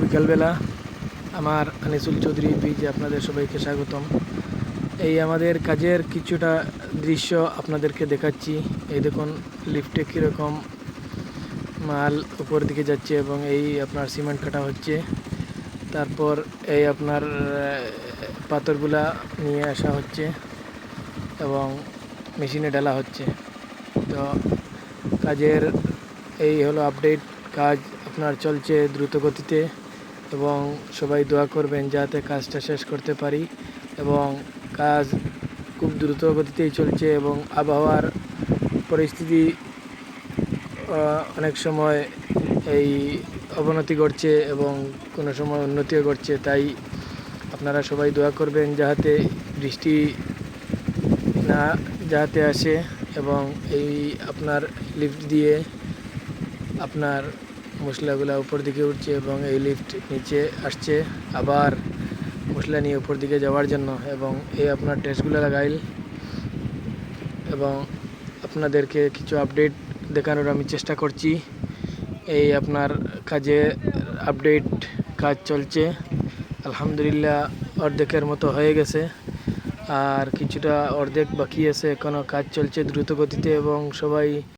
বিকালবেলা। আমার আনিসুল চৌধুরী পেজে আপনাদের সবাইকে স্বাগতম। এই আমাদের কাজের কিছুটা দৃশ্য আপনাদেরকে দেখাচ্ছি। এই দেখুন লিফটে কীরকম মাল উপর দিকে যাচ্ছে এবং এই আপনার সিমেন্ট কাটা হচ্ছে। তারপর এই আপনার পাথরগুলা নিয়ে আসা হচ্ছে এবং মেশিনে ঢালা হচ্ছে। তো কাজের এই হলো আপডেট। কাজ আপনার চলছে দ্রুত গতিতে এবং সবাই দোয়া করবেন যাতে কাজটা শেষ করতে পারি। এবং কাজ খুব দ্রুত গতিতেই চলছে এবং আবহাওয়ার পরিস্থিতি অনেক সময় এই অবনতি ঘটছে এবং কোনো সময় উন্নতিও ঘটছে। তাই আপনারা সবাই দোয়া করবেন যাতে বৃষ্টি না যাতে আসে এবং এই আপনার লিফট দিয়ে আপনার মশলাগুলো উপর দিকে উঠছে এবং এই লিফট নিচে আসছে আবার মশলা নিয়ে উপর দিকে যাওয়ার জন্য। এবং এই আপনার টেস্টগুলো লাগাইল এবং আপনাদেরকে কিছু আপডেট দেখানোর আমি চেষ্টা করছি। এই আপনার কাজে আপডেট কাজ চলছে, আলহামদুলিল্লাহ অর্ধেকের মতো হয়ে গেছে, আর কিছুটা অর্ধেক বাকি আছে। এখনও কাজ চলছে দ্রুত গতিতে এবং সবাই